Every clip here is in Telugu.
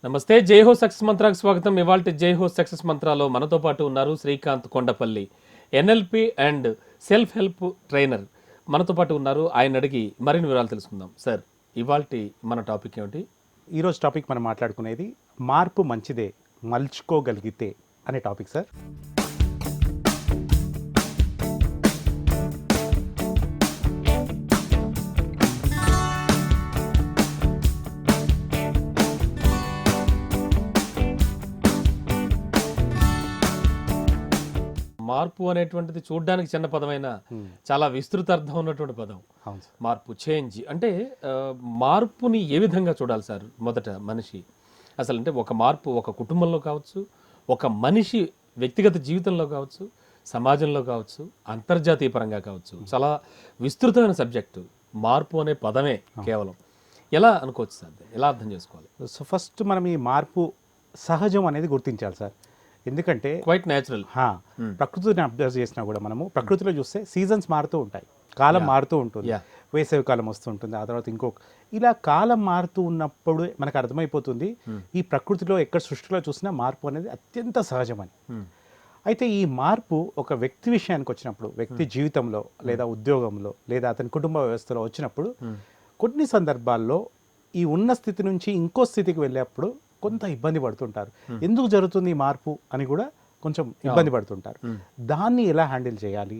నమస్తే. జై హో సక్సెస్ మంత్రాకు స్వాగతం. ఇవాల్టి జై హో సక్సెస్ మంత్రాలో మనతో పాటు ఉన్నారు Srikanth Kondapalli, NLP and self help trainer మనతో పాటు ఉన్నారు. ఆయన అడిగి మరిన్ని వివరాలు తెలుసుకుందాం. సార్, ఇవాల్టి మన టాపిక్ ఏమిటి? ఈరోజు టాపిక్ మనం మాట్లాడుకునేది మార్పు మంచిదే మలుచుకోగలిగితే అనే టాపిక్ సార్. మార్పు అనేటువంటిది చూడడానికి చిన్న పదమైన చాలా విస్తృత అర్థం ఉన్నటువంటి పదం. అవును సార్. మార్పు, చేంజ్ అంటే మార్పుని ఏ విధంగా చూడాలి సార్? మొదట మనిషి అసలు అంటే ఒక మార్పు ఒక కుటుంబంలో కావచ్చు, ఒక మనిషి వ్యక్తిగత జీవితంలో కావచ్చు, సమాజంలో కావచ్చు, అంతర్జాతీయ పరంగా కావచ్చు. చాలా విస్తృతమైన సబ్జెక్టు మార్పు అనే పదమే కేవలం. ఎలా అనుకోవచ్చు సార్? ఎలా అర్థం చేసుకోవాలి? సో ఫస్ట్ మనం ఈ మార్పు సహజం అనేది గుర్తించాలి సార్. ఎందుకంటే క్వైట్ న్యాచురల్. ప్రకృతిని అబ్జర్వ్ చేసినా కూడా మనము ప్రకృతిలో చూస్తే సీజన్స్ మారుతూ ఉంటాయి, కాలం మారుతూ ఉంటుంది. వేసవి కాలం వస్తుంటుంది, ఆ తర్వాత ఇలా కాలం మారుతూ ఉన్నప్పుడు మనకు అర్థమైపోతుంది ఈ ప్రకృతిలో ఎక్కడ సృష్టిలో చూసినా మార్పు అనేది అత్యంత సహజమని. అయితే ఈ మార్పు ఒక వ్యక్తి విషయానికి వచ్చినప్పుడు, వ్యక్తి జీవితంలో లేదా ఉద్యోగంలో లేదా అతని కుటుంబ వ్యవస్థలో వచ్చినప్పుడు కొన్ని సందర్భాల్లో ఈ ఉన్న స్థితి నుంచి ఇంకో స్థితికి వెళ్ళేప్పుడు కొంత ఇబ్బంది పడుతుంటారు. ఎందుకు జరుగుతుంది ఈ మార్పు అని కూడా కొంచెం ఇబ్బంది పడుతుంటారు. దాన్ని ఎలా హ్యాండిల్ చేయాలి,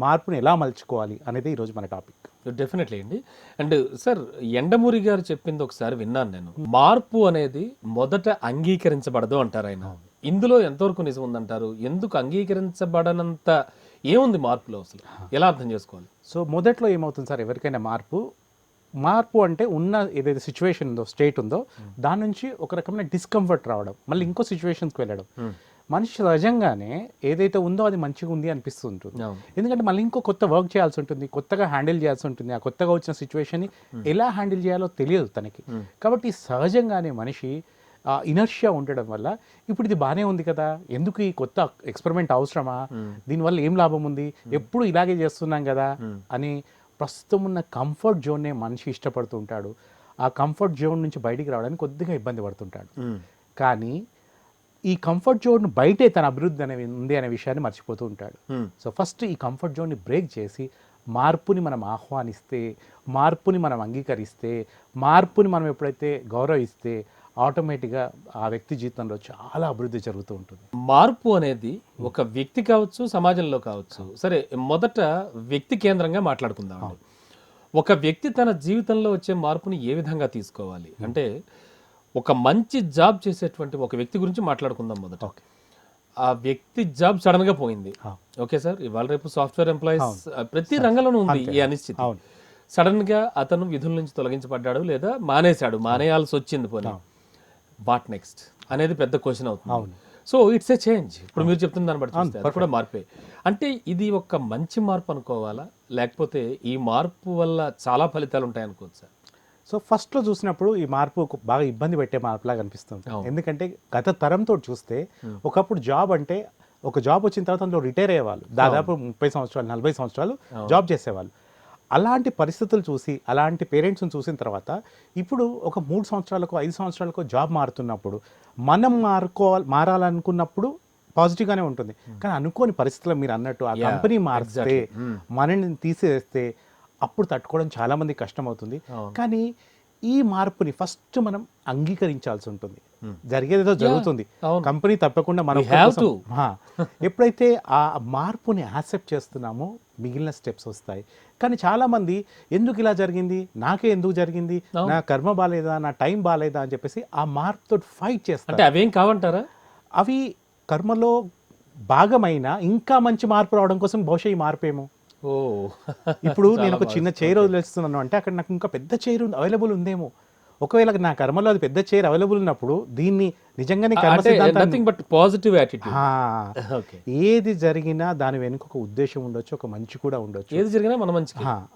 మార్పుని ఎలా మలుచుకోవాలి అనేది ఈరోజు మన టాపిక్. డెఫినెట్లీ అండి. అండ్ సార్, ఎండమూరి గారు చెప్పింది ఒకసారి విన్నాను నేను. మార్పు అనేది మొదట అంగీకరించబడదు అంటారు ఆయన. ఇందులో ఎంతవరకు నిజం ఉందంటారు? ఎందుకు అంగీకరించబడనంత ఏముంది మార్పులో అసలు? ఎలా అర్థం చేసుకోవాలి? సో మొదట్లో ఏమవుతుంది సార్, ఎవరికైనా మార్పు అంటే ఉన్న ఏదైతే సిచ్యువేషన్ ఉందో, స్టేట్ ఉందో, దాని నుంచి ఒక రకమైన డిస్కంఫర్ట్ రావడం, మళ్ళీ ఇంకో సిచ్యువేషన్స్కి వెళ్ళడం. మనిషి సహజంగానే ఏదైతే ఉందో అది మంచిగా ఉంది అనిపిస్తుంటుంది. ఎందుకంటే మళ్ళీ ఇంకో కొత్త వర్క్ చేయాల్సి ఉంటుంది, కొత్తగా హ్యాండిల్ చేయాల్సి ఉంటుంది. ఆ కొత్తగా వచ్చిన సిచ్యువేషన్ని ఎలా హ్యాండిల్ చేయాలో తెలియదు తనకి. కాబట్టి సహజంగానే మనిషి ఇనర్షియా ఉండడం వల్ల ఇప్పుడు ఇది బాగానే ఉంది కదా, ఎందుకు ఈ కొత్త ఎక్స్పెరిమెంట్ అవసరమా, దీనివల్ల ఏం లాభం ఉంది, ఎప్పుడు ఇలాగే చేస్తున్నాం కదా అని ప్రస్తుతం ఉన్న కంఫర్ట్ జోన్నే మనిషి ఇష్టపడుతూ ఉంటాడు. ఆ కంఫర్ట్ జోన్ నుంచి బయటికి రావడానికి కొద్దిగా ఇబ్బంది పడుతుంటాడు. కానీ ఈ కంఫర్ట్ జోన్ బయటే తన అభివృద్ధి అనేది ఉంది అనే విషయాన్ని మర్చిపోతూ ఉంటాడు. సో ఫస్ట్ ఈ కంఫర్ట్ జోన్ని బ్రేక్ చేసి మార్పుని మనం ఆహ్వానిస్తే, మార్పుని మనం అంగీకరిస్తే, మార్పుని మనం ఎప్పుడైతే గౌరవిస్తే ఆటోమేటిక్గా ఆ వ్యక్తి జీవితంలో చాలా అభివృద్ధి జరుగుతూ ఉంటుంది. మార్పు అనేది ఒక వ్యక్తి కావచ్చు, సమాజంలో కావచ్చు. సరే, మొదట వ్యక్తి కేంద్రంగా మాట్లాడుకుందాం. ఒక వ్యక్తి తన జీవితంలో వచ్చే మార్పుని ఏ విధంగా తీసుకోవాలి అంటే, ఒక మంచి జాబ్ చేసేటువంటి ఒక వ్యక్తి గురించి మాట్లాడుకుందాం మొదట. ఆ వ్యక్తి జాబ్ సడన్ గా పోయింది. ఓకే సార్, ఇవాళ రేపు సాఫ్ట్వేర్ ఎంప్లాయీస్ ప్రతి రంగంలోనూ ఉంది ఈ అనిశ్చితి. సడన్ గా అతను విధుల నుంచి తొలగించబడ్డాడు లేదా మానేయాల్సి వచ్చింది. పోనీ వాట్ నెక్స్ట్ అనేది పెద్ద క్వశ్చన్ అవుతుంది. So it's a change. ఇప్పుడు మీరు చెప్తున్న దాన్ని బట్టి చూస్తే అది కూడా మార్పే. అంటే ఇది ఒక మంచి మార్పు అనుకోవాలా, లేకపోతే ఈ మార్పు వల్ల చాలా ఫలితాలు ఉంటాయి అనుకోవచ్చు సార్? సో ఫస్ట్లో చూసినప్పుడు ఈ మార్పు బాగా ఇబ్బంది పెట్టే మార్పులాగా అనిపిస్తుంది. ఎందుకంటే గత తరంతో చూస్తే ఒకప్పుడు జాబ్ అంటే, ఒక జాబ్ వచ్చిన తర్వాత అందులో రిటైర్ అయ్యేవాళ్ళు, దాదాపు 30 సంవత్సరాలు 40 సంవత్సరాలు జాబ్ చేసేవాళ్ళు. అలాంటి పరిస్థితులు చూసి, అలాంటి పేరెంట్స్ని చూసిన తర్వాత ఇప్పుడు ఒక 3 సంవత్సరాలకు 5 సంవత్సరాలకు జాబ్ మారుతున్నప్పుడు మనం మారాలనుకున్నప్పుడు పాజిటివ్గానే ఉంటుంది. కానీ అనుకోని పరిస్థితుల్లో మీరు అన్నట్టు ఆ కంపెనీ మారిస్తే, మనని తీసేస్తే అప్పుడు తట్టుకోవడం చాలా మంది కష్టం అవుతుంది. కానీ ఈ మార్పుని ఫస్ట్ మనం అంగీకరించాల్సి ఉంటుంది. జరిగేదేదో జరుగుతుంది, కంపెనీ తప్పకుండా మనం ఎప్పుడైతే ఆ మార్పుని యాక్సెప్ట్ చేస్తున్నామో మిగిలిన స్టెప్స్ వస్తాయి. కానీ చాలా మంది ఎందుకు ఇలా జరిగింది, నాకే ఎందుకు జరిగింది, నా కర్మ బాలేదా, నా టైం బాలేదా అని చెప్పేసి ఆ మార్పుతో ఫైట్ చేస్తారు. అంటే అవేం కావంటారా? అవి కర్మలో భాగమైన ఇంకా మంచి మార్పు రావడం కోసం బహుశా ఈ మార్పు ఏమో. ఇప్పుడు నేను ఒక చిన్న చైర్ వదిలేస్తున్నాను అంటే అక్కడ నాకు ఇంకా పెద్ద చైర్ అవైలబుల్ ఉందేమో. ఒకవేళ నా కర్మలో అది పెద్ద చైర్ అవైలబుల్ ఉన్నప్పుడు దీన్ని నిజంగానే ఏది జరిగినా దాని వెనుక ఒక ఉద్దేశం ఉండొచ్చు, ఒక మంచి కూడా ఉండొచ్చు. ఏది జరిగినా మన మంచి,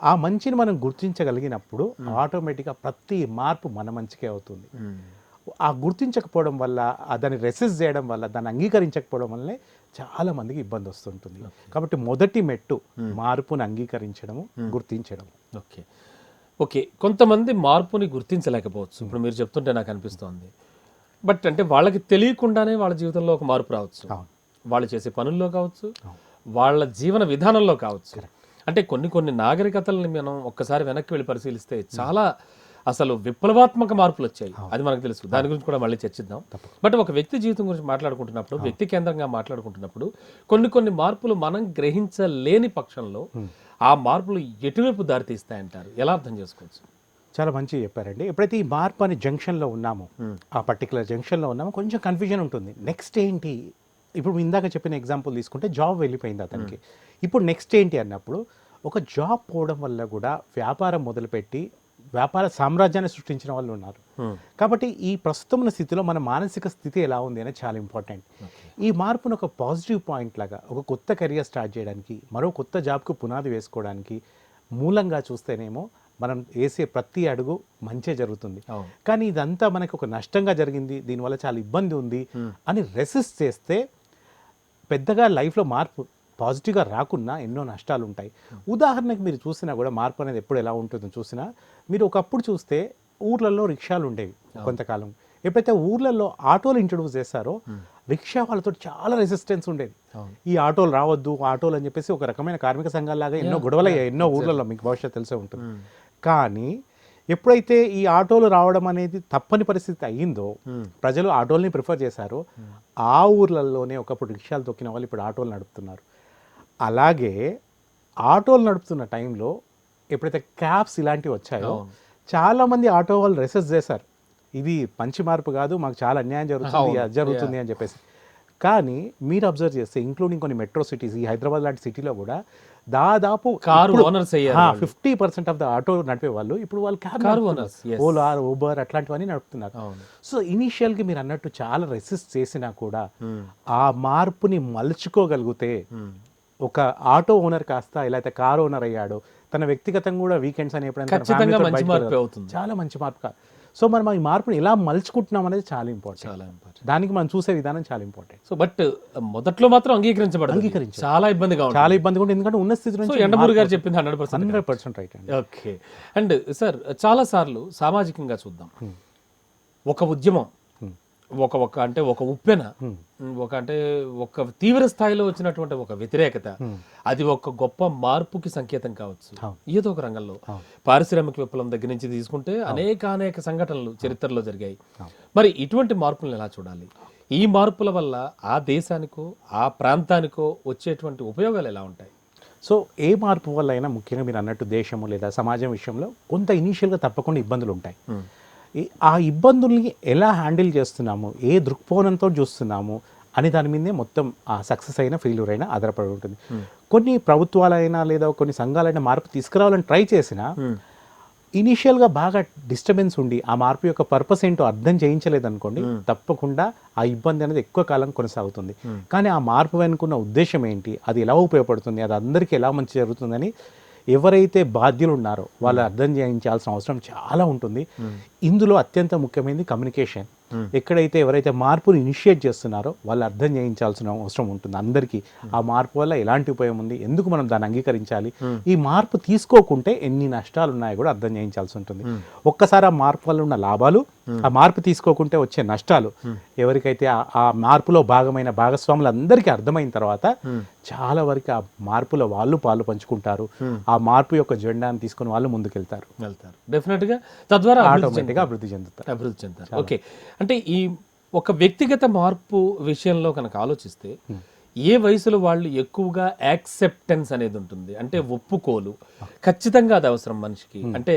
ఆ మంచిని మనం గుర్తించగలిగినప్పుడు ఆటోమేటిక్గా ప్రతి మార్పు మన మంచికే అవుతుంది. ఆ గుర్తించకపోవడం వల్ల, దాన్ని రెసిస్ట్ చేయడం వల్ల, దాన్ని అంగీకరించకపోవడం వల్లనే చాలా మందికి ఇబ్బంది వస్తుంటుంది. కాబట్టి మొదటి మెట్టు మార్పుని అంగీకరించడము, గుర్తించడం. ఓకే, కొంతమంది మార్పుని గుర్తించలేకపోవచ్చు. ఇప్పుడు మీరు చెప్తుంటే నాకు అనిపిస్తోంది, బట్ అంటే వాళ్ళకి తెలియకుండానే వాళ్ళ జీవితంలో ఒక మార్పు రావచ్చు, అవును. వాళ్ళు చేసే పనుల్లో కావచ్చు, వాళ్ళ జీవన విధానంలో కావచ్చు. అంటే కొన్ని నాగరికతల్ని మనం ఒక్కసారి వెనక్కి వెళ్ళి పరిశీలిస్తే చాలా అసలు విప్లవాత్మక మార్పులు వచ్చాయి, అది మనకు తెలుసు. దాని గురించి కూడా మళ్ళీ చర్చిద్దాం. బట్ ఒక వ్యక్తి జీవితం గురించి మాట్లాడుకుంటున్నప్పుడు, వ్యక్తి కేంద్రంగా మాట్లాడుకుంటున్నప్పుడు కొన్ని మార్పులు మనం గ్రహించలేని పక్షంలో ఆ మార్పులు ఎటువైపు దారితీస్తాయంటారు? ఎలా అర్థం చేసుకోవచ్చు? చాలా మంచిగా చెప్పారండి. ఎప్పుడైతే ఈ మార్పు అనే జంక్షన్లో ఉన్నామో, ఆ పర్టికులర్ జంక్షన్లో ఉన్నామో, కొంచెం కన్ఫ్యూజన్ ఉంటుంది. నెక్స్ట్ ఏంటి? ఇప్పుడు ఇందాక చెప్పిన ఎగ్జాంపుల్ తీసుకుంటే జాబ్ వెళ్ళిపోయింది అతనికి. ఇప్పుడు నెక్స్ట్ ఏంటి అన్నప్పుడు, ఒక జాబ్ పోవడం వల్ల కూడా వ్యాపారం మొదలుపెట్టి వ్యాపార సామ్రాజ్యాన్ని సృష్టించిన వాళ్ళు ఉన్నారు. కాబట్టి ఈ ప్రస్తుతం ఉన్న స్థితిలో మన మానసిక స్థితి ఎలా ఉంది అనేది చాలా ఇంపార్టెంట్. ఈ మార్పును ఒక పాజిటివ్ పాయింట్ లాగా, ఒక కొత్త కెరియర్ స్టార్ట్ చేయడానికి, మరో కొత్త జాబ్కు పునాది వేసుకోవడానికి మూలంగా చూస్తేనేమో మనం వేసే ప్రతి అడుగు మంచే జరుగుతుంది. కానీ ఇదంతా మనకు ఒక నష్టంగా జరిగింది, దీనివల్ల చాలా ఇబ్బంది ఉంది అని రెసిస్ట్ చేస్తే పెద్దగా లైఫ్లో మార్పు పాజిటివ్గా రాకున్నా ఎన్నో నష్టాలు ఉంటాయి. ఉదాహరణకు మీరు చూసినా కూడా మార్పు అనేది ఎప్పుడు ఎలా ఉంటుందో చూసినా, మీరు ఒకప్పుడు చూస్తే ఊర్లలో రిక్షాలు ఉండేవి కొంతకాలం. ఎప్పుడైతే ఊర్లలో ఆటోలు ఇంట్రొడ్యూస్ చేస్తారో రిక్షా వాళ్ళతో చాలా రెసిస్టెన్స్ ఉండేది. ఈ ఆటోలు రావద్దు, ఆటోలు అని చెప్పేసి ఒక రకమైన కార్మిక సంఘాలాగా ఎన్నో గొడవలు అయ్యాయి ఎన్నో ఊర్లలో, మీకు భవిష్యత్తు తెలిసే ఉంటుంది. కానీ ఎప్పుడైతే ఈ ఆటోలు రావడం అనేది తప్పని పరిస్థితి అయ్యిందో, ప్రజలు ఆటోల్ని ప్రిఫర్ చేశారో, ఆ ఊర్లలోనే ఒకప్పుడు రిక్షాలు తొక్కిన వాళ్ళు ఇప్పుడు ఆటోలు నడుపుతున్నారు. అలాగే ఆటోలు నడుపుతున్న టైంలో ఎప్పుడైతే క్యాబ్స్ ఇలాంటివి వచ్చాయో, చాలామంది ఆటో వాళ్ళు రెసిస్ట్ చేశారు. ఇది మంచి మార్పు కాదు, మాకు చాలా అన్యాయం జరుగుతుంది, అది జరుగుతుంది అని చెప్పేసి. కానీ మీరు అబ్జర్వ్ చేస్తే ఇంక్లూడింగ్ కొన్ని మెట్రో సిటీస్, ఈ హైదరాబాద్ లాంటి సిటీలో కూడా దాదాపు 50% ఆఫ్ ద ఆటో నడిపే వాళ్ళు ఇప్పుడు వాళ్ళు క్యాబ్ ఓలా, ఊబర్ అట్లాంటివన్నీ నడుపుతున్నారు. సో ఇనీషియల్గా మీరు అన్నట్టు చాలా రెసిస్ట్ చేసినా కూడా ఆ మార్పుని మలుచుకోగలిగితే, ఒక ఆటో ఓనర్ కాస్త ఎలా అయితే కార్ ఓనర్ అయ్యాడో, తన వ్యక్తిగతంగా కూడా వీకెండ్స్ అని ఎప్పుడైనా చాలా మంచి మార్పు కాదు. సో మనం ఈ మార్పుని ఎలా మలుచుకుంటున్నాం అనేది చాలా ఇంపార్టెంట్. దానికి మనం చూసే విధానం చాలా ఇంపార్టెంట్. సో బట్ మొదట్లో మాత్రం అంగీకరించబడింది, చాలా ఇబ్బందిగా ఉంటుంది, ఎందుకంటే ఉన్న స్థితి నుంచి ఎండమూరి గారు చెప్పింది 100% రైట్ అండి. ఓకే. అండ్ సార్, చాలా సార్లు సామాజికంగా చూద్దాం, ఒక ఉద్యమం, ఒక ఉప్పెన, ఒక తీవ్ర స్థాయిలో వచ్చినటువంటి ఒక వ్యతిరేకత, అది ఒక గొప్ప మార్పుకి సంకేతం కావచ్చు ఏదో ఒక రంగంలో. పారిశ్రామిక విప్లవం దగ్గర నుంచి తీసుకుంటే అనేక సంఘటనలు చరిత్రలో జరిగాయి. మరి ఇటువంటి మార్పులను ఎలా చూడాలి? ఈ మార్పుల వల్ల ఆ దేశానికో ఆ ప్రాంతానికో వచ్చేటువంటి ఉపయోగాలు ఎలా ఉంటాయి? సో ఏ మార్పు వల్ల అయినా, ముఖ్యంగా మీరు అన్నట్టు దేశము లేదా సమాజం విషయంలో కొంత ఇనీషియల్గా తప్పకుండా ఇబ్బందులు ఉంటాయి. ఆ ఇబ్బందుల్ని ఎలా హ్యాండిల్ చేస్తున్నాము, ఏ దృక్కోణంతో చూస్తున్నాము అని దాని మీదే మొత్తం ఆ సక్సెస్ అయినా ఫెయిల్యూర్ అయినా ఆధారపడి ఉంటుంది. కొన్ని ప్రభుత్వాలైనా లేదా కొన్ని సంఘాలైనా మార్పు తీసుకురావాలని ట్రై చేసినా ఇనీషియల్గా బాగా డిస్టర్బెన్స్ ఉండి ఆ మార్పు యొక్క పర్పస్ ఏంటో అర్థం చేయించలేదనుకోండి, తప్పకుండా ఆ ఇబ్బంది అనేది ఎక్కువ కాలం కొనసాగుతుంది. కానీ ఆ మార్పు వెనుకున్న ఉద్దేశం ఏంటి, అది ఎలా ఉపయోగపడుతుంది, అది అందరికీ ఎలా మంచి జరుగుతుందని ఎవరైతే బాధ్యులు ఉన్నారో వాళ్ళు అర్థం చేయించాల్సిన అవసరం చాలా ఉంటుంది. ఇందులో అత్యంత ముఖ్యమైనది కమ్యూనికేషన్. ఎక్కడైతే ఎవరైతే మార్పుని ఇనిషియేట్ చేస్తున్నారో వాళ్ళు అర్థం చేయించాల్సిన అవసరం ఉంటుంది అందరికీ. ఆ మార్పు వల్ల ఎలాంటి ఉపయోగం ఉంది, ఎందుకు మనం దాన్ని అంగీకరించాలి, ఈ మార్పు తీసుకోకుంటే ఎన్ని నష్టాలు ఉన్నాయో కూడా అర్థం చేయించాల్సి ఉంటుంది. ఒక్కసారి ఆ మార్పు వల్ల ఉన్న లాభాలు, ఆ మార్పు తీసుకోకుంటే వచ్చే నష్టాలు ఎవరికైతే ఆ మార్పులో భాగమైన భాగస్వాములు అందరికీ అర్థమైన తర్వాత చాలా వరకు ఆ మార్పులో వాళ్ళు పాలు పంచుకుంటారు. ఆ మార్పు యొక్క జెండాను తీసుకుని వాళ్ళు ముందుకెళ్తారు, డెఫినెట్ గా. తద్వారా ఆటోమేటిక్గా అభివృద్ధి చెందుతారు. ఓకే. అంటే ఈ ఒక వ్యక్తిగత మార్పు విషయంలో కనుక ఆలోచిస్తే, ఏ వయసులో వాళ్ళు ఎక్కువగా యాక్సెప్టెన్స్ అనేది ఉంటుంది, అంటే ఒప్పుకోలు, ఖచ్చితంగా అది అవసరం మనిషికి. అంటే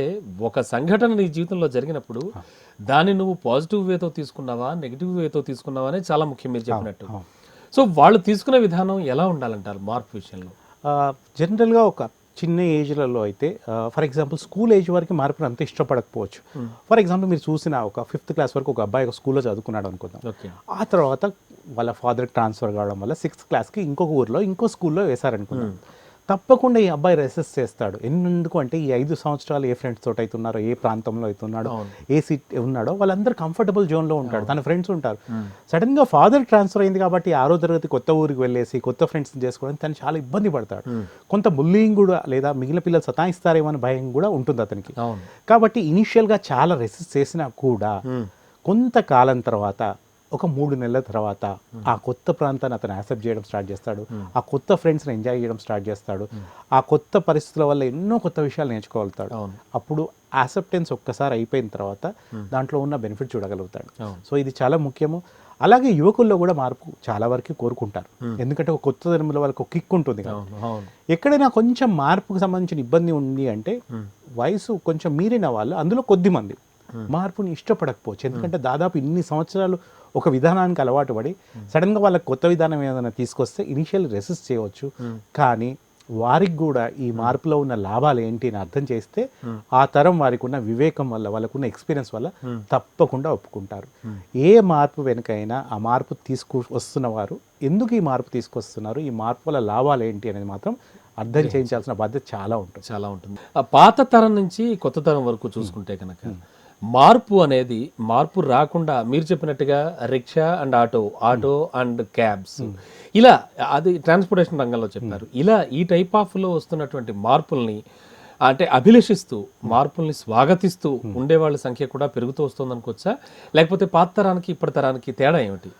ఒక సంఘటన నీ జీవితంలో జరిగినప్పుడు దాన్ని నువ్వు పాజిటివ్ వేతో తీసుకున్నావా, నెగిటివ్ వేతో తీసుకున్నావా అనేది చాలా ముఖ్యం మీరు చెప్పినట్టు. సో వాళ్ళు తీసుకునే విధానం ఎలా ఉండాలంటారు మార్పు విషయంలో? జనరల్గా ఒక చిన్న ఏజ్లలో అయితే, ఫర్ ఎగ్జాంపుల్ స్కూల్ ఏజ్ వరకు మార్పుని అంత ఇష్టపడకపోవచ్చు. ఫర్ ఎగ్జాంపుల్ మీరు చూసిన ఒక 5th క్లాస్ వరకు ఒక అబ్బాయి ఒక స్కూల్లో చదువుకున్నాడు అనుకుందాం. ఆ తర్వాత వాళ్ళ ఫాదర్ ట్రాన్స్ఫర్ కావడం వల్ల 6th క్లాస్కి ఇంకొక ఊర్లో ఇంకో స్కూల్లో వేశారనుకుందాం. తప్పకుండా ఈ అబ్బాయి రెసిస్ట్ చేస్తాడు. ఎందుకు అంటే ఈ 5 సంవత్సరాలు ఏ ఫ్రెండ్స్ తోటి అవుతున్నారో, ఏ ప్రాంతంలో అవుతున్నాడో, ఏ సీట్ ఉన్నాడో వాళ్ళందరూ కంఫర్టబుల్ జోన్లో ఉంటాడు, తన ఫ్రెండ్స్ ఉంటారు. సడన్గా ఫాదర్ ట్రాన్స్ఫర్ అయింది కాబట్టి 6వ తరగతి కొత్త ఊరికి వెళ్ళేసి కొత్త ఫ్రెండ్స్ని చేసుకోవడానికి తను చాలా ఇబ్బంది పడతాడు. కొంత బుల్లింగ్ కూడా లేదా మిగిలిన పిల్లలు సతాయిస్తారేమో అని భయం కూడా ఉంటుంది అతనికి. కాబట్టి ఇనీషియల్గా చాలా రెసిస్ట్ చేసినా కూడా కొంతకాలం తర్వాత ఒక 3 నెలల తర్వాత ఆ కొత్త ప్రాంతాన్ని అతను యాక్సెప్ట్ చేయడం స్టార్ట్ చేస్తాడు, ఆ కొత్త ఫ్రెండ్స్ని ఎంజాయ్ చేయడం స్టార్ట్ చేస్తాడు, ఆ కొత్త పరిస్థితుల వల్ల ఎన్నో కొత్త విషయాలు నేర్చుకోగలుగుతాడు. అప్పుడు యాక్సెప్టెన్స్ ఒక్కసారి అయిపోయిన తర్వాత దాంట్లో ఉన్న బెనిఫిట్ చూడగలుగుతాడు. సో ఇది చాలా ముఖ్యము. అలాగే యువకుల్లో కూడా మార్పు చాలా వరకు కోరుకుంటారు, ఎందుకంటే ఒక కొత్త ధర్మంలో వాళ్ళకి ఒక కిక్ ఉంటుంది కదా. ఎక్కడైనా కొంచెం మార్పుకు సంబంధించిన ఇబ్బంది ఉంది అంటే వయసు కొంచెం మీరిన వాళ్ళు అందులో కొద్ది మంది మార్పుని ఇష్టపడకపోవచ్చు, ఎందుకంటే దాదాపు ఇన్ని సంవత్సరాలు ఒక విధానానికి అలవాటు పడి సడన్గా వాళ్ళకి కొత్త విధానం ఏదైనా తీసుకొస్తే ఇనిషియల్ రెసిస్ట్ చేయవచ్చు. కానీ వారికి కూడా ఈ మార్పులో ఉన్న లాభాలు ఏంటి అని అర్థం చేస్తే ఆ తరం వారికి ఉన్న వివేకం వల్ల, వాళ్ళకున్న ఎక్స్పీరియన్స్ వల్ల తప్పకుండా ఒప్పుకుంటారు. ఏ మార్పు వెనుకైనా ఆ మార్పు వస్తున్న వారు ఎందుకు ఈ మార్పు తీసుకొస్తున్నారు, ఈ మార్పు వల్ల లాభాలు ఏంటి అనేది మాత్రం అర్థం చేయించాల్సిన బాధ్యత చాలా ఉంటుంది. ఆ పాత తరం నుంచి కొత్త తరం వరకు చూసుకుంటే కనుక మార్పు అనేది, మార్పు రాకుండా మీరు చెప్పినట్టుగా rickshaw and auto and cabs, ఇలా అది ట్రాన్స్పోర్టేషన్ రంగంలో చెప్పారు. ఇలా ఈ టైప్ ఆఫ్ లో వస్తున్నటువంటి మార్పుల్ని అంటే అభిలషిస్తూ, మార్పుల్ని స్వాగతిస్తూ ఉండేవాళ్ళ సంఖ్య కూడా పెరుగుతూ వస్తుంది అనుకోవచ్చా, లేకపోతే పాత తరానికి ఇప్పటి తరానికి తేడా ఏమిటి?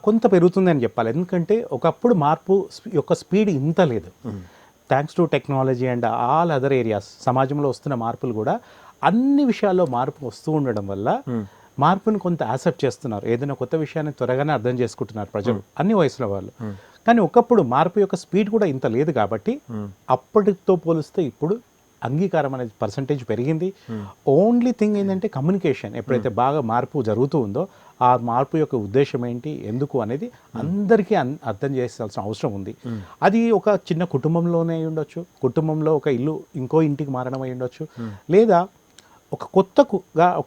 కొంత పెరుగుతుంది అని చెప్పాలి, ఎందుకంటే ఒకప్పుడు మార్పు యొక్క స్పీడ్ ఇంత లేదు. Thanks to technology and all other areas సమాజంలో వస్తున్న మార్పులు కూడా అన్ని విషయాల్లో మార్పు వస్తూ ఉండడం వల్ల మార్పుని కొంత యాక్సెప్ట్ చేస్తున్నారు, ఏదైనా కొత్త విషయాన్ని త్వరగానే అర్థం చేసుకుంటున్నారు ప్రజలు, అన్ని వయసుల వాళ్ళు. కానీ ఒకప్పుడు మార్పు యొక్క స్పీడ్ కూడా ఇంత లేదు కాబట్టి అప్పటితో పోలిస్తే ఇప్పుడు అంగీకారం అనే పర్సంటేజ్ పెరిగింది. ఓన్లీ థింగ్ ఏంటంటే కమ్యూనికేషన్ ఎప్పుడైతే బాగా మార్పు జరుగుతూ ఉందో ఆ మార్పు యొక్క ఉద్దేశం ఏంటి, ఎందుకు అనేది అందరికీ అర్థం చేయాల్సిన అవసరం ఉంది. అది ఒక చిన్న కుటుంబంలోనే అయి ఉండొచ్చు, కుటుంబంలో ఒక ఇల్లు ఇంకో ఇంటికి మారడం అయి ఉండొచ్చు, లేదా ఒక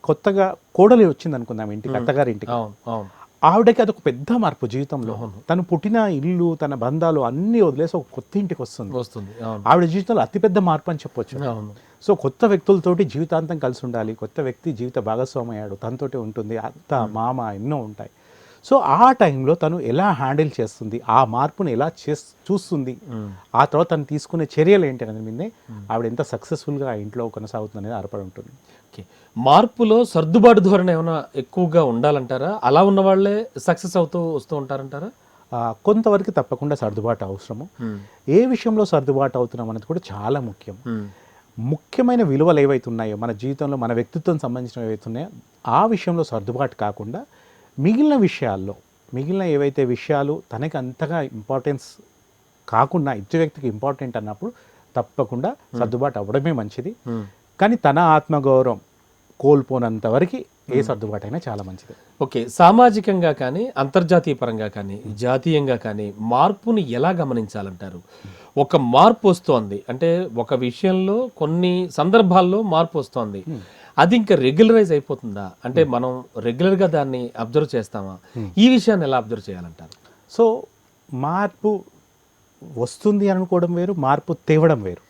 కొత్తగా కోడలి వచ్చింది అనుకుందాం ఇంటికి, అత్తగారి ఇంటికి, ఆవిడకి అదొక పెద్ద మార్పు జీవితంలో. తను పుట్టిన ఇల్లు, తన బంధాలు అన్నీ వదిలేసి ఒక కొత్త ఇంటికి వస్తుంది. ఆవిడ జీవితంలో అతిపెద్ద మార్పు అని చెప్పొచ్చు. సో కొత్త వ్యక్తులతోటి జీవితాంతం కలిసి ఉండాలి, కొత్త వ్యక్తి జీవిత భాగస్వామి అయ్యాడు, తనతోటి ఉంటుంది, అత్త మామ ఎన్నో ఉంటాయి. సో ఆ టైంలో తను ఎలా హ్యాండిల్ చేస్తుంది, ఆ మార్పుని ఎలా చూస్తుంది, ఆ తర్వాత తను తీసుకునే చర్యలు ఏంటి అనేది మీదే ఆవిడ ఎంత సక్సెస్ఫుల్గా ఆ ఇంట్లో కొనసాగుతుంది అనేది ఆధారపడి ఉంటుంది. ఓకే, మార్పులో సర్దుబాటు ధోరణి ఏమైనా ఎక్కువగా ఉండాలంటారా? అలా ఉన్న వాళ్ళే సక్సెస్ వస్తూ ఉంటారంటారా? కొంతవరకు తప్పకుండా సర్దుబాటు అవసరము. ఏ విషయంలో సర్దుబాటు అవుతున్నాం అనేది కూడా చాలా ముఖ్యం. ముఖ్యమైన విలువలు ఏవైతే ఉన్నాయో మన జీవితంలో, మన వ్యక్తిత్వం సంబంధించినవి ఏవైతే ఉన్నాయో ఆ విషయంలో సర్దుబాటు కాకుండా మిగిలిన ఏవైతే విషయాలు తనకి అంతగా ఇంపార్టెన్స్ కాకుండా ఇచ్చే వ్యక్తికి ఇంపార్టెంట్ అన్నప్పుడు తప్పకుండా సర్దుబాటు అవ్వడమే మంచిది. కానీ తన ఆత్మగౌరవం కోల్పోనంత వరకు ఏ సర్దుబాటు అయినా చాలా మంచిది. ఓకే, సామాజికంగా కానీ, అంతర్జాతీయ పరంగా కానీ, జాతీయంగా కానీ మార్పుని ఎలా గమనించాలంటారు? ఒక మార్పు వస్తోంది అంటే ఒక విషయంలో కొన్ని సందర్భాల్లో మార్పు వస్తోంది, అది ఇంకా రెగ్యులరైజ్ అయిపోతుందా? అంటే మనం రెగ్యులర్గా దాన్ని అబ్జర్వ్ చేస్తామా? ఈ విషయాన్ని ఎలా అబ్జర్వ్ చేయాలంటారు? సో మార్పు వస్తుంది అనుకోవడం వేరు, మార్పు తేవడం వేరు.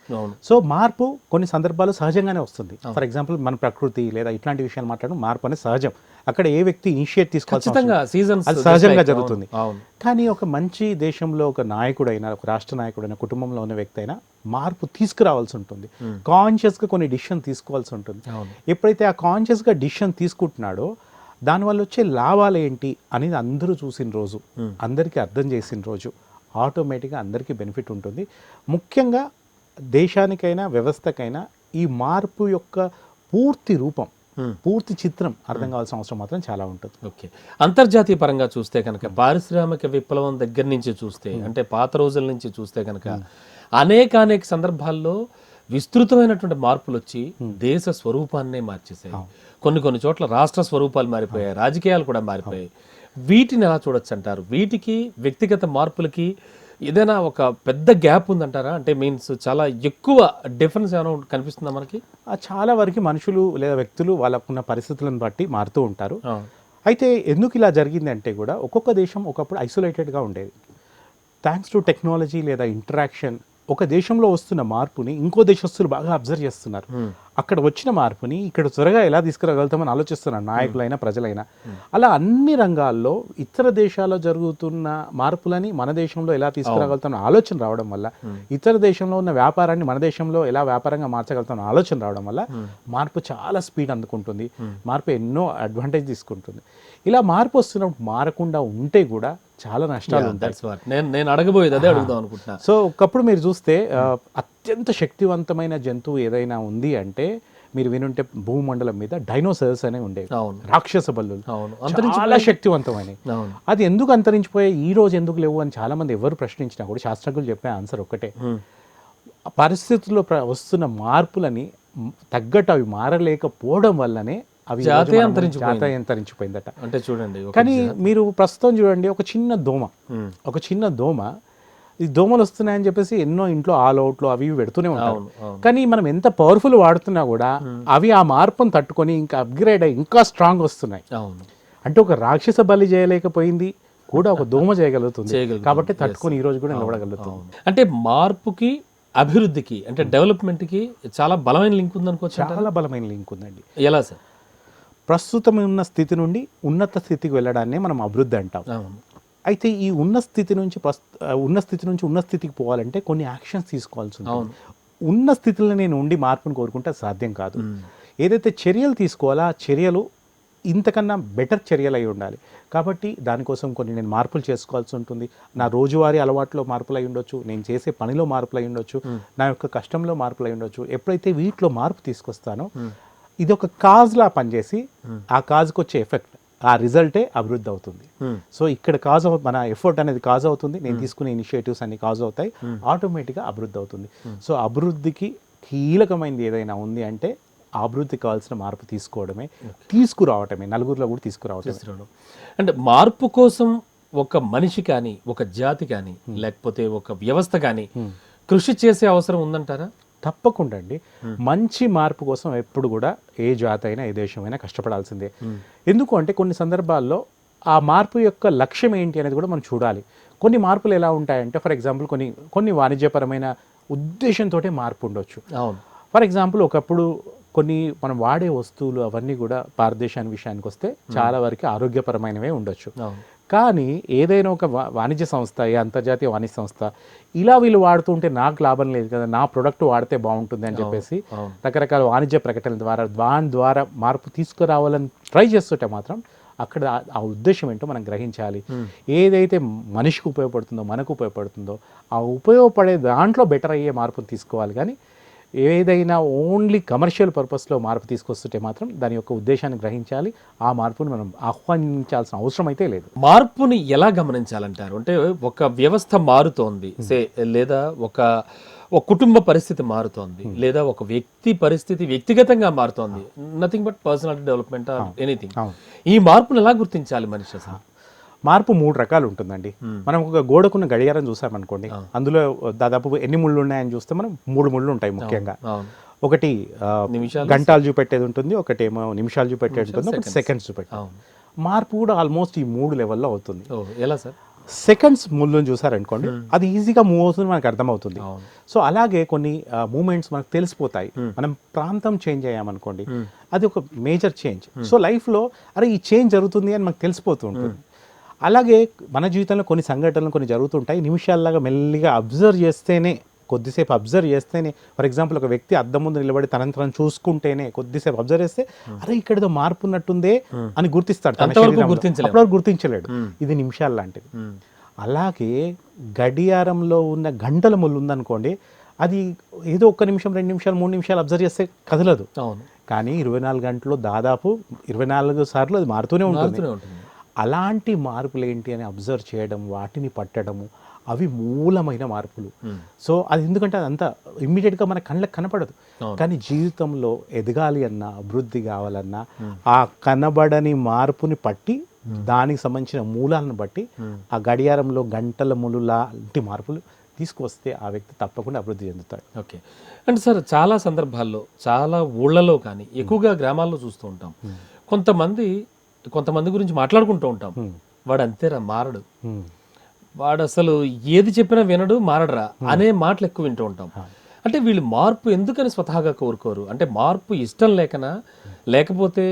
సో మార్పు కొన్ని సందర్భాలు సహజంగానే వస్తుంది. ఫర్ ఎగ్జాంపుల్ మన ప్రకృతి లేదా ఇట్లాంటి విషయాలు మాట్లాడడం మార్పు అనేది సహజం. అక్కడ ఏ వ్యక్తి ఇనిషియేట్ తీసుకోవాల్సింది అది సహజంగా జరుగుతుంది. కానీ ఒక మంచి దేశంలో ఒక నాయకుడైనా, ఒక రాష్ట్ర నాయకుడైనా, కుటుంబంలో ఉన్న వ్యక్తి అయినా మార్పు తీసుకురావాల్సి ఉంటుంది. కాన్షియస్గా కొన్ని డిసిషన్ తీసుకోవాల్సి ఉంటుంది. ఎప్పుడైతే ఆ కాన్షియస్గా డిసిషన్ తీసుకుంటున్నాడో దానివల్ల వచ్చే లాభాలు ఏంటి అనేది అందరూ చూసిన రోజు, అందరికీ అర్థం చేసిన రోజు ఆటోమేటిక్గా అందరికీ బెనిఫిట్ ఉంటుంది. ముఖ్యంగా దేశానికైనా వ్యవస్థకైనా ఈ మార్పు యొక్క పూర్తి రూపం, పూర్తి చిత్రం అర్థం కావాల్సిన అవసరం మాత్రం చాలా ఉంటుంది. ఓకే, అంతర్జాతీయ పరంగా చూస్తే కనుక పారిశ్రామిక విప్లవం దగ్గర నుంచి చూస్తే, అంటే పాత రోజుల నుంచి చూస్తే కనుక అనేక సందర్భాల్లో విస్తృతమైనటువంటి మార్పులు వచ్చి దేశ స్వరూపాన్నే మార్చేసాయి. కొన్ని చోట్ల రాష్ట్ర స్వరూపాలు మారిపోయాయి, రాజకీయాలు కూడా మారిపోయాయి. వీటిని ఎలా చూడొచ్చు అంటారు? వీటికి వ్యక్తిగత మార్పులకి ఏదైనా ఒక పెద్ద గ్యాప్ ఉందంటారా? అంటే మీన్స్ చాలా ఎక్కువ డిఫరెన్స్ ఏమైనా కనిపిస్తుందా మనకి? చాలా వరకు మనుషులు లేదా వ్యక్తులు వాళ్ళకున్న పరిస్థితులను బట్టి మారుతూ ఉంటారు. అయితే ఎందుకు ఇలా జరిగింది అంటే కూడా ఒక్కొక్క దేశం ఒకప్పుడు ఐసోలేటెడ్గా ఉండేది. థ్యాంక్స్ టు టెక్నాలజీ లేదా ఇంటరాక్షన్ ఒక దేశంలో వస్తున్న మార్పుని ఇంకో దేశస్తులు బాగా అబ్జర్వ్ చేస్తున్నారు. అక్కడ వచ్చిన మార్పుని ఇక్కడ త్వరగా ఎలా తీసుకురాగలుగుతామని ఆలోచిస్తున్నారు నాయకులైనా ప్రజలైనా. అలా అన్ని రంగాల్లో ఇతర దేశాల్లో జరుగుతున్న మార్పులని మన దేశంలో ఎలా తీసుకురాగలుగుతామని ఆలోచన రావడం వల్ల, ఇతర దేశంలో ఉన్న వ్యాపారాన్ని మన దేశంలో ఎలా వ్యాపారంగా మార్చగలుగుతామని ఆలోచన రావడం వల్ల మార్పు చాలా స్పీడ్ అందుకుంటుంది, మార్పు ఎన్నో అడ్వాంటేజ్ తీసుకుంటుంది. ఇలా మార్పు వస్తున్నప్పుడు మారకుండా ఉంటే కూడా చాలా నష్టాలు ఉంటాయి. నేను అడగబోయేది అదే అడుగుదాం అనుకుంటున్నా. సో ఒకప్పుడు మీరు చూస్తే అత్యంత శక్తివంతమైన జంతువు ఏదైనా ఉంది అంటే మీరు వినుంటే భూమండలం మీద డైనోసార్స్ అనే ఉండేవి, రాక్షస బల్లులు, చాలా శక్తివంతమైనవి. అది ఎందుకు అంతరించిపోయాయి, ఈ రోజు ఎందుకు లేవు అని చాలా మంది ఎవరు ప్రశ్నించినా కూడా శాస్త్రజ్ఞులు చెప్పే ఆన్సర్ ఒకటే, పరిస్థితుల్లో వస్తున్న మార్పులని తగ్గట్టు అవి మారలేకపోవడం వల్లనే అవి జాతి అంతరించిపోయిందట. అంటే చూడండి, కానీ మీరు ప్రస్తుతం చూడండి, ఒక చిన్న దోమ ఈ దోమలు వస్తున్నాయని చెప్పేసి ఎన్నో ఇంట్లో ఆల్ అవుట్లు అవి పెడుతూనే ఉంటారు. కానీ మనం ఎంత పవర్ఫుల్ వాడుతున్నా కూడా అవి ఆ మార్పును తట్టుకొని ఇంకా అప్గ్రేడ్ అయ్యి ఇంకా స్ట్రాంగ్ వస్తున్నాయి. అంటే ఒక రాక్షస బలి చేయలేకపోయింది కూడా ఒక దోమ చేయగలుగుతుంది, కాబట్టి తట్టుకొని ఈ రోజు కూడా నిలబడగలుగుతుంది. అంటే మార్పుకి అభివృద్ధికి అంటే డెవలప్మెంట్కి చాలా బలమైన లింక్ ఉందనుకోవచ్చు. చాలా బలమైన లింక్ ఉందండి. ఎలా సార్? ప్రస్తుతం ఉన్న స్థితి నుండి ఉన్నత స్థితికి వెళ్ళడాన్ని మనం అభివృద్ధి అంటాం. అయితే ఈ ఉన్న స్థితి నుంచి ఉన్న స్థితికి పోవాలంటే కొన్ని యాక్షన్స్ తీసుకోవాల్సి ఉంటుంది. ఉన్న స్థితిలో నేను ఉండి మార్పును కోరుకుంటే సాధ్యం కాదు. ఏదైతే చర్యలు తీసుకోవాలో ఆ చర్యలు ఇంతకన్నా బెటర్ చర్యలు అయి ఉండాలి. కాబట్టి దానికోసం కొన్ని నేను మార్పులు చేసుకోవాల్సి ఉంటుంది. నా రోజువారీ అలవాట్లో మార్పులు అయి ఉండొచ్చు, నేను చేసే పనిలో మార్పులు అయి ఉండొచ్చు, నా యొక్క కష్టంలో మార్పులు అయి ఉండొచ్చు. ఎప్పుడైతే వీటిలో మార్పు తీసుకొస్తానో ఇది ఒక కాజ్లా పనిచేసి ఆ కాజ్కి వచ్చే ఎఫెక్ట్, ఆ రిజల్టే అభివృద్ధి అవుతుంది. సో ఇక్కడ మన ఎఫర్ట్ అనేది కాజ్ అవుతుంది, నేను తీసుకునే ఇనిషియేటివ్స్ అన్ని కాజ్ అవుతాయి, ఆటోమేటిక్గా అభివృద్ధి అవుతుంది. సో అభివృద్ధికి కీలకమైనది ఏదైనా ఉంది అంటే అభివృద్ధి కావాల్సిన మార్పు తీసుకురావటమే, నలుగురిలో కూడా తీసుకురావటం. అంటే మార్పు కోసం ఒక మనిషి కానీ, ఒక జాతి కానీ, లేకపోతే ఒక వ్యవస్థ కానీ కృషి చేసే అవసరం ఉందంటారా? తప్పకుండా అండి. మంచి మార్పు కోసం ఎప్పుడు కూడా ఏ జాతి అయినా ఏ దేశమైనా కష్టపడాల్సిందే. ఎందుకు అంటే కొన్ని సందర్భాల్లో ఆ మార్పు యొక్క లక్ష్యం ఏంటి అనేది కూడా మనం చూడాలి. కొన్ని మార్పులు ఎలా ఉంటాయంటే, ఫర్ ఎగ్జాంపుల్ కొన్ని వాణిజ్యపరమైన ఉద్దేశంతో మార్పు ఉండొచ్చు. ఫర్ ఎగ్జాంపుల్ ఒకప్పుడు కొన్ని మనం వాడే వస్తువులు అవన్నీ కూడా భారతదేశానికి విషయానికి వస్తే చాలా వరకు ఆరోగ్యపరమైనవే ఉండొచ్చు. కానీ ఏదైనా ఒక వాణిజ్య సంస్థ, అంతర్జాతీయ వాణిజ్య సంస్థ ఇలా వీళ్ళు వాడుతుంటే నాకు లాభం లేదు కదా, నా ప్రొడక్ట్ వాడితే బాగుంటుంది అని చెప్పేసి రకరకాల వాణిజ్య ప్రకటనల దాని ద్వారా మార్పు తీసుకురావాలని ట్రై చేస్తుంటే మాత్రం అక్కడ ఆ ఉద్దేశం ఏంటో మనం గ్రహించాలి. ఏదైతే మనిషికి ఉపయోగపడుతుందో, మనకు ఉపయోగపడుతుందో ఆ ఉపయోగపడే దాంట్లో బెటర్ అయ్యే మార్పును తీసుకోవాలి. కానీ ఏదైనా ఓన్లీ కమర్షియల్ పర్పస్లో మార్పు తీసుకొస్తుంటే మాత్రం దాని యొక్క ఉద్దేశాన్ని గ్రహించాలి. ఆ మార్పుని మనం ఆహ్వానించాల్సిన అవసరం అయితే లేదు. మార్పుని ఎలా గమనించాలంటారు? అంటే ఒక వ్యవస్థ మారుతోంది, లేదా ఒక కుటుంబ పరిస్థితి మారుతోంది, లేదా ఒక వ్యక్తి పరిస్థితి వ్యక్తిగతంగా మారుతోంది, nothing but personality development or anything. ఈ మార్పును ఎలా గుర్తించాలి మనిషి అసలు? మార్పు 3 రకాలు ఉంటుందండి. మనం ఒక గోడకున్న గడియారం చూసామనుకోండి, అందులో దాదాపు ఎన్ని ముళ్ళు ఉన్నాయని చూస్తే మనం 3 ముళ్ళు ఉంటాయి ముఖ్యంగా. ఒకటి గంటలు చూపెట్టేది ఉంటుంది, ఒకటేమో నిమిషాలు చూపెట్టేది ఉంటుంది, ఒకటి సెకండ్స్ చూపెట్టేది. మార్పు కూడా ఆల్మోస్ట్ ఈ 3 లెవెల్లో అవుతుంది. ఎలా సార్? సెకండ్స్ ముళ్ళని చూసారనుకోండి, అది ఈజీగా మూవ్ అవుతుంది, మనకు అర్థమవుతుంది. సో అలాగే కొన్ని మూమెంట్స్ మనకు తెలిసిపోతాయి. మనం ప్రాంతం చేంజ్ అయ్యామనుకోండి, అది ఒక మేజర్ చేంజ్. సో లైఫ్లో అరే ఈ చేంజ్ జరుగుతుంది అని మనకు తెలిసిపోతూ ఉంటుంది. అలాగే మన జీవితంలో కొన్ని సంఘటనలు కొన్ని జరుగుతుంటాయి, నిమిషాల్లాగా మెల్లిగా కొద్దిసేపు అబ్జర్వ్ చేస్తేనే, ఫర్ ఎగ్జాంపుల్ ఒక వ్యక్తి అద్దం ముందు నిలబడి తనంతరం చూసుకుంటేనే కొద్దిసేపు అబ్జర్వ్ చేస్తే అరే ఇక్కడ మార్పు ఉన్నట్టుందే అని గుర్తిస్తాడు. అప్పటివరకు గుర్తించలేడు. ఇది నిమిషాలు లాంటిది. అలాగే గడియారంలో ఉన్న గంటల ముళ్ళు ఉందనుకోండి, అది ఏదో 1 నిమిషం 2 నిమిషాలు 3 నిమిషాలు అబ్జర్వ్ చేస్తే కదలదు. కానీ 24 గంటల్లో దాదాపు 24 సార్లు అది మారుతూనే ఉంటుంది. అలాంటి మార్పులు ఏంటి అని అబ్జర్వ్ చేయడం, వాటిని పట్టడము, అవి మూలమైన మార్పులు. సో అది ఎందుకంటే అదంతా ఇమ్మీడియట్గా మన కళ్ళకి కనపడదు. కానీ జీవితంలో ఎదగాలి అన్నా, అభివృద్ధి కావాలన్నా ఆ కనబడని మార్పుని పట్టి, దానికి సంబంధించిన మూలాలను బట్టి ఆ గడియారంలో గంటల ముళ్ళు లాంటి మార్పులు తీసుకువస్తే ఆ వ్యక్తి తప్పకుండా అభివృద్ధి చెందుతాడు. ఓకే. అంటే సార్, చాలా సందర్భాల్లో చాలా ఊళ్ళలో కానీ ఎక్కువగా గ్రామాల్లో చూస్తూ ఉంటాం, కొంతమంది గురించి మాట్లాడుకుంటూ ఉంటాం, వాడు అంతేరా మారడు, వాడు అసలు ఏది చెప్పినా వినడు, మారడరా అనే మాటలు ఎక్కువ వింటూ ఉంటాం. అంటే వీళ్ళు మార్పు ఎందుకని స్వతహాగా కోరుకోరు? అంటే మార్పు ఇష్టం లేకనా, లేకపోతే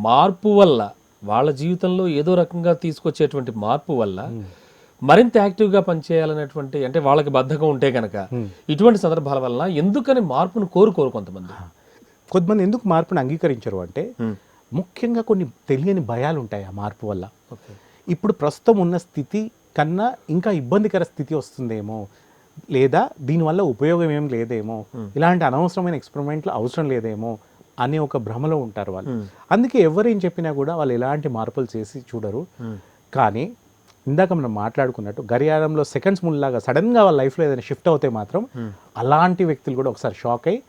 మార్పు వల్ల వాళ్ళ జీవితంలో ఏదో రకంగా తీసుకొచ్చేటువంటి మార్పు వల్ల మరింత యాక్టివ్గా పనిచేయాలనేటువంటి, అంటే వాళ్ళకి బద్ధకం ఉంటే కనుక ఇటువంటి సందర్భాల వల్ల ఎందుకని మార్పును కోరుకోరు కొంతమంది? కొంతమంది ఎందుకు మార్పుని అంగీకరించరు అంటే ముఖ్యంగా కొన్ని తెలియని భయాలు ఉంటాయి ఆ మార్పు వల్ల. ఇప్పుడు ప్రస్తుతం ఉన్న స్థితి కన్నా ఇంకా ఇబ్బందికర స్థితి వస్తుందేమో, లేదా దీనివల్ల ఉపయోగం ఏం లేదేమో, ఇలాంటి అనవసరమైన ఎక్స్పెరిమెంట్లు అవసరం లేదేమో అనే ఒక భ్రమలో ఉంటారు వాళ్ళు. అందుకే ఎవరేం చెప్పినా కూడా వాళ్ళు ఎలాంటి మార్పులు చేసి చూడరు. కానీ ఇందాక మనం మాట్లాడుకున్నట్టు గడియారంలో సెకండ్స్ ముందులాగా సడన్గా వాళ్ళ లైఫ్లో ఏదైనా షిఫ్ట్ అవుతే మాత్రం అలాంటి వ్యక్తులు కూడా ఒకసారి షాక్ అయ్యి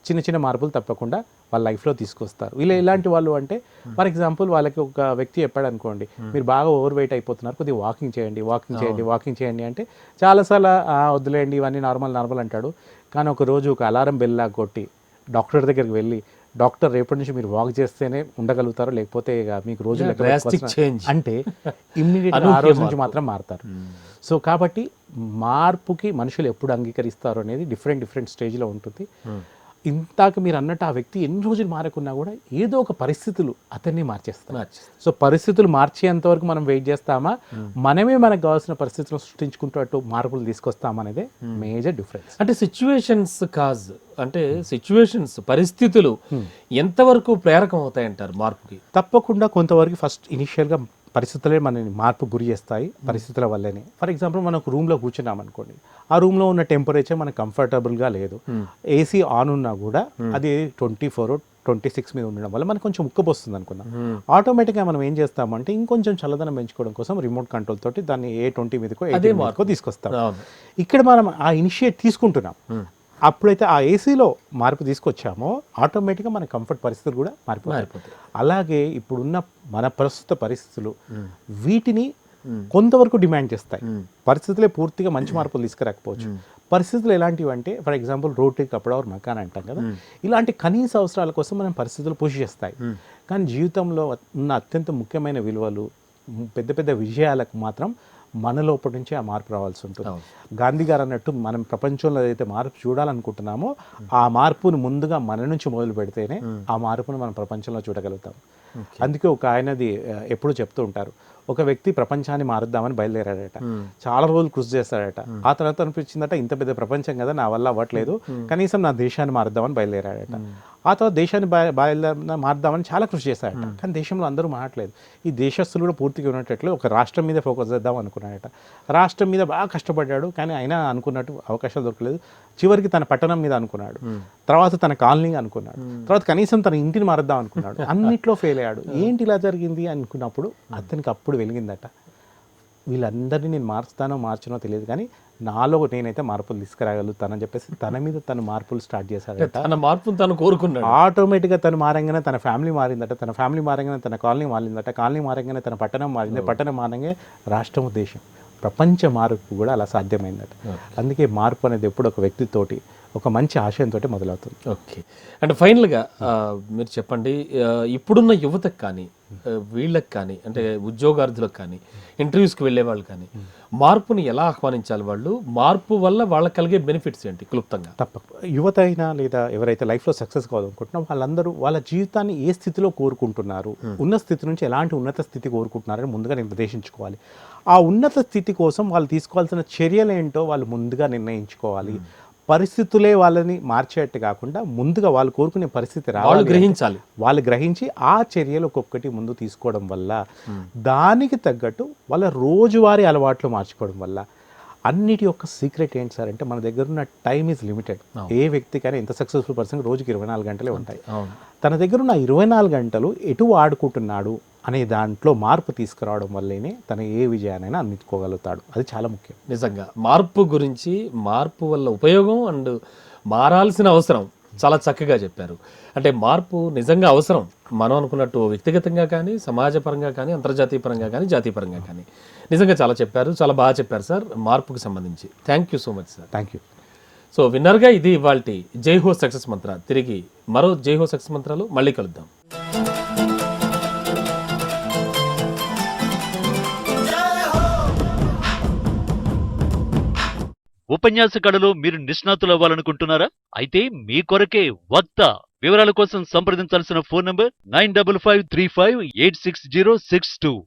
చిన్న చిన్న మార్పులు తప్పకుండా వాళ్ళ లైఫ్లో తీసుకొస్తారు. వీళ్ళు ఎలాంటి వాళ్ళు అంటే, ఫర్ ఎగ్జాంపుల్ వాళ్ళకి ఒక వ్యక్తి చెప్పాడు అనుకోండి, మీరు బాగా ఓవర్ వెయిట్ అయిపోతున్నారు, కొద్దిగా వాకింగ్ చేయండి అంటే చాలాసార్లు వద్దులేండి ఇవన్నీ నార్మల్ అంటాడు. కానీ ఒక రోజు ఒక అలారం బెల్ లాగా కొట్టి డాక్టర్ దగ్గరికి వెళ్ళి, డాక్టర్ రేపటి నుంచి మీరు వాక్ చేస్తేనే ఉండగలుగుతారు, లేకపోతే ఇక మీకు రోజు అంటే ఇమ్మీడియట్గా ఆ రోజు నుంచి మాత్రం మారుతారు. సో కాబట్టి మార్పుకి మనుషులు ఎప్పుడు అంగీకరిస్తారు అనేది డిఫరెంట్ స్టేజ్లో ఉంటుంది. ఇంతాక మీరు అన్నట్టు ఆ వ్యక్తి ఎన్ని రోజులు మారకున్నా కూడా ఏదో ఒక పరిస్థితులు అతన్ని మార్చేస్తాయి. సో పరిస్థితులు మార్చేంత వరకు మనం వెయిట్ చేస్తామా, మనమే మనకు కావాల్సిన పరిస్థితులను సృష్టించుకుంటూ మార్పులు తీసుకొస్తామా అనేది మేజర్ డిఫరెన్స్. అంటే సిచ్యువేషన్స్ అంటే సిచ్యువేషన్స్, పరిస్థితులు ఎంతవరకు ప్రేరకం అవుతాయంటారు మార్పుకి? తప్పకుండా కొంతవరకు ఫస్ట్ ఇనిషియల్గా పరిస్థితులే మనని మార్పు గురి చేస్తాయి. పరిస్థితుల వల్లనే. ఫర్ ఎగ్జాంపుల్ మనం ఒక రూమ్లో కూర్చున్నాం అనుకోండి, ఆ రూమ్లో ఉన్న టెంపరేచర్ మనకు కంఫర్టబుల్గా లేదు, ఏసీ ఆన్ ఉన్నా కూడా అది 24, 26 మీద ఉండడం వల్ల మనకు కొంచెం ఉక్కబోస్తుంది అనుకుందాం. ఆటోమేటిక్గా మనం ఏం చేస్తామంటే ఇంకొంచెం చల్లదనం పెంచుకోవడం కోసం రిమోట్ కంట్రోల్ తోటి దాన్ని ఏ 20 మీదకో 18 మీదకో తీసుకొస్తాం. ఇక్కడ మనం ఆ ఇనిషియేట్ తీసుకుంటున్నాం. అప్పుడైతే ఆ ఏసీలో మార్పు తీసుకొచ్చామో ఆటోమేటిక్గా మన కంఫర్ట్ పరిస్థితులు కూడా మారిపోతాయి. అలాగే ఇప్పుడున్న మన ప్రస్తుత పరిస్థితులు వీటిని కొంతవరకు డిమాండ్ చేస్తాయి. పరిస్థితులే పూర్తిగా మంచి మార్పులు తీసుకురాకపోవచ్చు. పరిస్థితులు ఎలాంటివి అంటే, ఫర్ ఎగ్జాంపుల్ రోటీ కపడా ఆర్ మకాన్ అంటాం కదా, ఇలాంటి కనీస అవసరాల కోసం మనం పరిస్థితులు పుష్ చేస్తాయి. కానీ జీవితంలో ఉన్న అత్యంత ముఖ్యమైన విలువలు, పెద్ద విజయాలకు మాత్రం మన లోపల నుంచి ఆ మార్పు రావాల్సి ఉంటుంది. గాంధీ గారు అన్నట్టు మనం ప్రపంచంలో ఏదైతే మార్పు చూడాలనుకుంటున్నామో ఆ మార్పును ముందుగా మన నుంచి మొదలు పెడితేనే ఆ మార్పును మనం ప్రపంచంలో చూడగలుగుతాం. అందుకే ఒక ఆయనది ఎప్పుడు చెప్తూ ఉంటారు, ఒక వ్యక్తి ప్రపంచాన్ని మారుద్దామని బయలుదేరాడట. చాలా రోజులు కృషి చేస్తాడట. ఆ తర్వాత అనిపించిందట, ఇంత పెద్ద ప్రపంచం కదా, నా వల్ల అవ్వట్లేదు, కనీసం నా దేశాన్ని మారుద్దామని బయలుదేరాడట. ఆ తర్వాత దేశాన్ని మారుద్దామని చాలా కృషి చేశాడట. కానీ దేశంలో అందరూ మారట్లేదు. ఈ దేశస్తులు కూడా పూర్తిగా ఉన్నట్లు ఒక రాష్ట్రం మీద ఫోకస్ చేద్దాం అనుకున్నాడట. రాష్ట్రం మీద బాగా కష్టపడ్డాడు, కానీ అయినా అనుకున్నట్టు అవకాశాలు దొరకలేదు. చివరికి తన పట్టణం మీద అనుకున్నాడు, తర్వాత తన కాలనీ అనుకున్నాడు, తర్వాత కనీసం తన ఇంటిని మారుద్దాం అనుకున్నాడు. అన్నిట్లో ఫెయిల్ అయ్యాడు. ఏంటి ఇలా జరిగింది అనుకున్నప్పుడు అతనికి అప్పుడు వెలిగిందట, వీళ్ళందరినీ నేను మార్చనో తెలియదు, కానీ నాలో నేనైతే మార్పులు తీసుకురాగలుగుతానని చెప్పేసి తన మీద తను మార్పులు స్టార్ట్ చేశాడట. తన మార్పును తను కోరుకున్నాడు. ఆటోమేటిక్గా తను మారంగానే తన ఫ్యామిలీ మారిందట, తన ఫ్యామిలీ మారంగానే తన కాలనీ మారిందట, కాలనీ మారంగానే తన పట్టణం మారింది, పట్టణం మారంగానే రాష్ట్రం, దేశం, ప్రపంచ మార్పు కూడా అలా సాధ్యమైందట. అందుకే మార్పు అనేది ఎప్పుడు ఒక వ్యక్తితోటి ఒక మంచి ఆశయంతో మొదలవుతుంది. ఓకే, అంటే ఫైనల్గా మీరు చెప్పండి, ఇప్పుడున్న యువతకు కానీ వీళ్ళకి కానీ, అంటే ఉద్యోగార్థులకు కానీ, ఇంటర్వ్యూస్కి వెళ్ళే వాళ్ళు కానీ మార్పుని ఎలా ఆహ్వానించాలి? వాళ్ళు మార్పు వల్ల వాళ్ళకి కలిగే బెనిఫిట్స్ ఏంటి క్లుప్తంగా? యువత అయినా లేదా ఎవరైతే లైఫ్లో సక్సెస్ కావాలనుకుంటున్నారో వాళ్ళందరూ వాళ్ళ జీవితాన్ని ఏ స్థితిలో కోరుకుంటున్నారు, ఉన్న స్థితి నుంచి ఎలాంటి ఉన్నత స్థితి కోరుకుంటున్నారని ముందుగా నిర్దేశించుకోవాలి. ఆ ఉన్నత స్థితి కోసం వాళ్ళు తీసుకోవాల్సిన చర్యలు ఏంటో వాళ్ళు ముందుగా నిర్ణయించుకోవాలి. పరిస్థితులే వాళ్ళని మార్చేట్టు కాకుండా ముందుగా వాళ్ళు కోరుకునే పరిస్థితి గ్రహించాలి. వాళ్ళు గ్రహించి ఆ చర్యలు ఒక్కొక్కటి ముందు తీసుకోవడం వల్ల, దానికి తగ్గట్టు వాళ్ళ రోజువారీ అలవాట్లు మార్చుకోవడం వల్ల, అన్నిటి యొక్క సీక్రెట్ ఏంటి సార్ అంటే, మన దగ్గర ఉన్న టైం ఈజ్ లిమిటెడ్. ఏ వ్యక్తికైనా ఎంత సక్సెస్ఫుల్ పర్సన్ రోజుకి 24 గంటలే ఉంటాయి. తన దగ్గర ఉన్న 24 గంటలు ఎటు వాడుకుంటున్నాడు అనే దాంట్లో మార్పు తీసుకురావడం వల్లేనే తన ఏ విజయానైనా అందించుకోగలుగుతాడు. అది చాలా ముఖ్యం. నిజంగా మార్పు గురించి, మార్పు వల్ల ఉపయోగం అండ్ మారాల్సిన అవసరం చాలా చక్కగా చెప్పారు. అంటే మార్పు నిజంగా అవసరం, మనం అనుకున్నట్టు వ్యక్తిగతంగా కానీ, సమాజపరంగా కానీ, అంతర్జాతీయ పరంగా కానీ, జాతీయ పరంగా కానీ. నిజంగా చాలా చెప్పారు, చాలా బాగా చెప్పారు సార్ మార్పుకు సంబంధించి. Thank you so much sir. Thank you. So విన్నర్గా ఇది ఇవాల్టి జై హో సక్సెస్ మంత్ర. తిరిగి మరో జై హో సక్సెస్ మంత్రాలు మళ్ళీ కలుద్దాం. ఉపన్యాస కళలో మీరు నిష్ణాతులవ్వాలనుకుంటున్నారా? అయితే మీ కొరకే వక్త. వివరాల కోసం సంప్రదించాల్సిన ఫోన్ నంబర్ 9553586062.